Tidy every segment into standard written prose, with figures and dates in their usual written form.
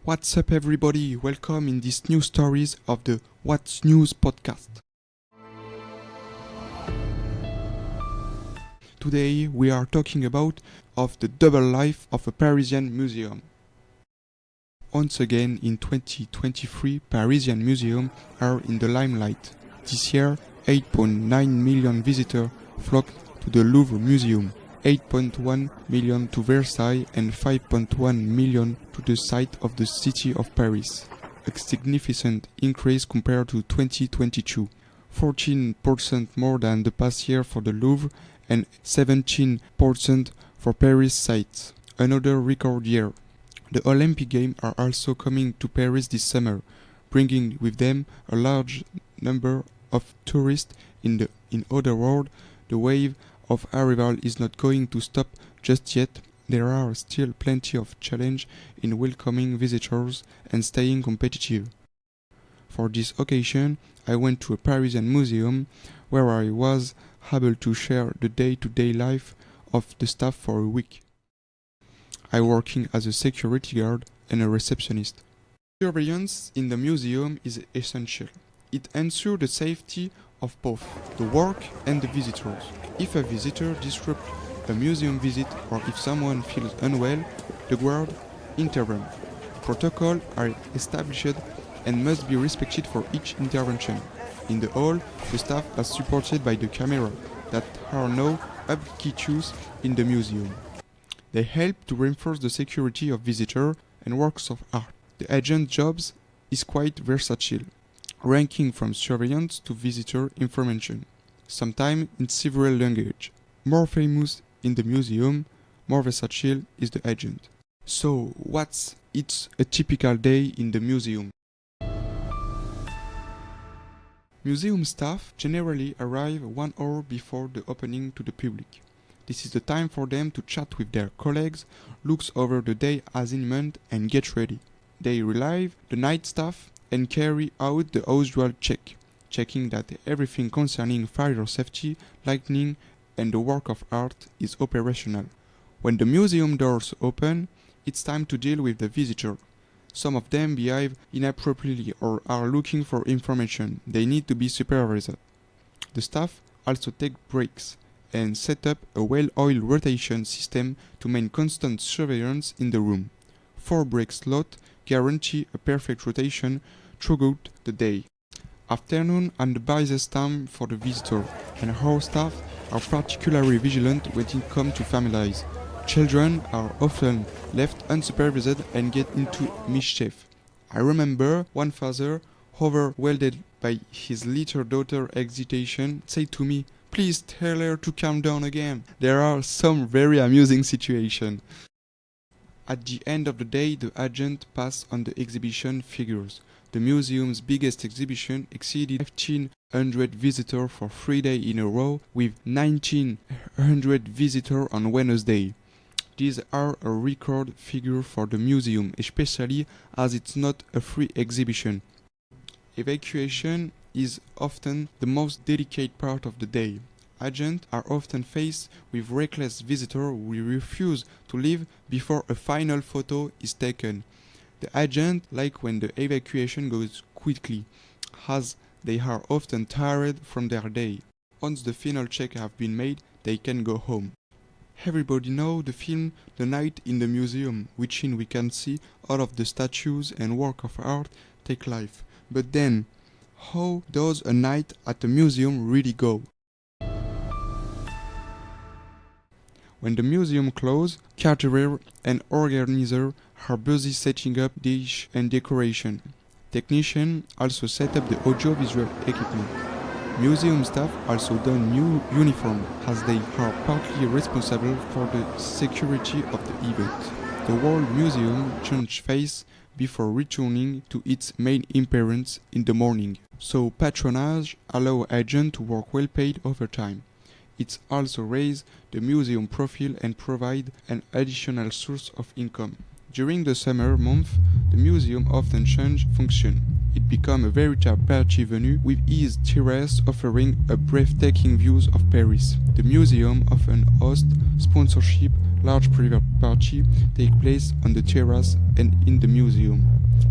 What's up, everybody? Welcome in this new stories of the What's News podcast. Today we are talking about of the double life of a Parisian museum. Once again in 2023, Parisian museums are in the limelight. This year, 8.9 million visitors flocked to the Louvre Museum, 8.1 million to Versailles and 5.1 million to the site of the city of Paris, a significant increase compared to 2022, 14% more than the past year for the Louvre and 17% for Paris sites, another record year. The Olympic Games are also coming to Paris this summer, bringing with them a large number of tourists. In other words, the wave of arrival is not going to stop just yet. There are still plenty of challenge in welcoming visitors and staying competitive. For this occasion, I went to a Parisian museum where I was able to share the day-to-day life of the staff for a week. I working as a security guard and a receptionist. Surveillance in the museum is essential. It ensures the safety of both the work and the visitors. If a visitor disrupts a museum visit or if someone feels unwell, the guard intervenes. Protocols are established and must be respected for each intervention. In the hall, the staff are supported by the camera that are now ubiquitous in the museum. They help to reinforce the security of visitors and works of art. The agent's job is quite versatile, ranking from surveillance to visitor information, sometimes in several languages. More famous in the museum, more versatile is the agent. So, what's a typical day in the museum? Museum staff generally arrive 1 hour before the opening to the public. This is the time for them to chat with their colleagues, look over the day assignment and get ready. They relieve the night staff and carry out the usual checking that everything concerning fire safety, lighting and the work of art is operational. When the museum doors open, it's time to deal with the visitor. Some of them behave inappropriately or are looking for information. They need to be supervised. The staff also take breaks and set up a well-oiled rotation system to maintain constant surveillance in the room. 4 break slots guarantee a perfect rotation throughout the day. Afternoon and the busiest time for the visitor, and our staff are particularly vigilant when it comes to families. Children are often left unsupervised and get into mischief. I remember one father, overwhelmed by his little daughter's excitation, said to me, "Please tell her to calm down again." There are some very amusing situations. At the end of the day, the agent passed on the exhibition figures. The museum's biggest exhibition exceeded 1,500 visitors for 3 days in a row, with 1,900 visitors on Wednesday. These are a record figure for the museum, especially as it's not a free exhibition. Evacuation is often the most delicate part of the day. Agents are often faced with reckless visitors who refuse to leave before a final photo is taken. The agents like when the evacuation goes quickly, as they are often tired from their day. Once the final check have been made, they can go home. Everybody knows the film The Night in the Museum, wherein we can see all of the statues and work of art take life. But then, how does a night at a museum really go? When the museum closes, caterers and organizers are busy setting up dish and decoration. Technicians also set up the audiovisual equipment. Museum staff also don new uniform as they are partly responsible for the security of the event. The whole museum changes face before returning to its main appearance in the morning. So patronage allows agents to work well paid overtime. It also raises the museum profile and provides an additional source of income. During the summer months, the museum often changes function. It becomes a veritable party venue with its terrace offering a breathtaking views of Paris. The museum often hosts sponsorship Large private parties take place on the terrace and in the museum.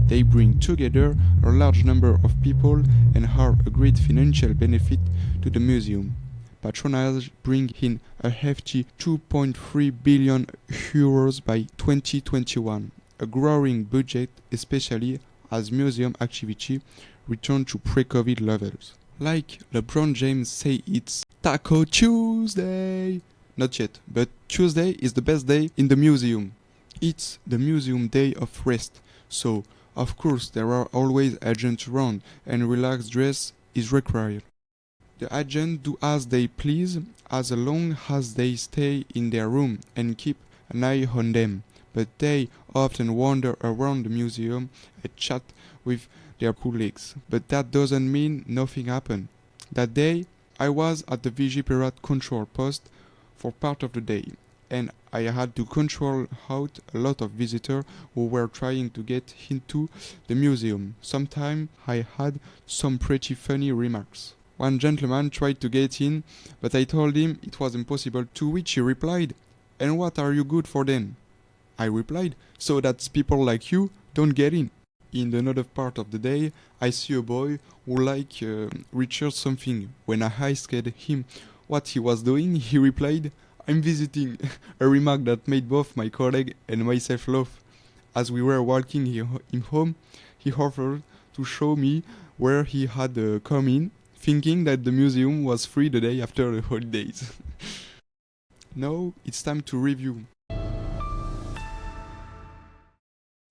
They bring together a large number of people and are a great financial benefit to the museum. Patronage brings in a hefty 2.3 billion euros by 2021, a growing budget especially as museum activity return to pre-COVID levels. Like LeBron James say, it's Taco Tuesday! Not yet, but Tuesday is the best day in the museum. It's the museum day of rest, so of course there are always agents around and relaxed dress is required. The agents do as they please as long as they stay in their room and keep an eye on them, but they often wander around the museum and chat with their colleagues. But that doesn't mean nothing happened. That day, I was at the Vigie Pirate control post for part of the day, and I had to control out a lot of visitors who were trying to get into the museum. Sometimes I had some pretty funny remarks. One gentleman tried to get in, but I told him it was impossible, to which he replied, "And what are you good for then?" I replied, "So that people like you don't get in." In another part of the day, I see a boy who Richard something. When I asked him what he was doing, he replied, "I'm visiting," a remark that made both my colleague and myself laugh. As we were walking him home, he offered to show me where he had come in, thinking that the museum was free the day after the holidays. Now it's time to review.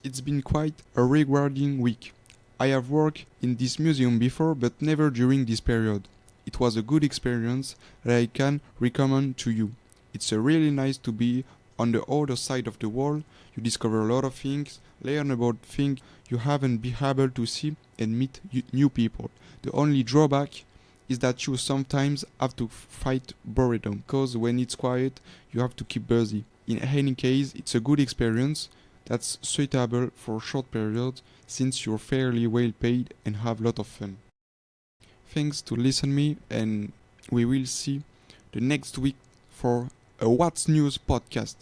It's been quite a rewarding week. I have worked in this museum before, but never during this period. It was a good experience that I can recommend to you. It's really nice to be on the other side of the world. You discover a lot of things, learn about things you haven't been able to see, and meet new people. The only drawback is that you sometimes have to fight boredom, because when it's quiet, you have to keep busy. In any case, it's a good experience that's suitable for short periods since you're fairly well paid and have a lot of fun. Thanks to listen me, and we will see the next week for a What's News podcast.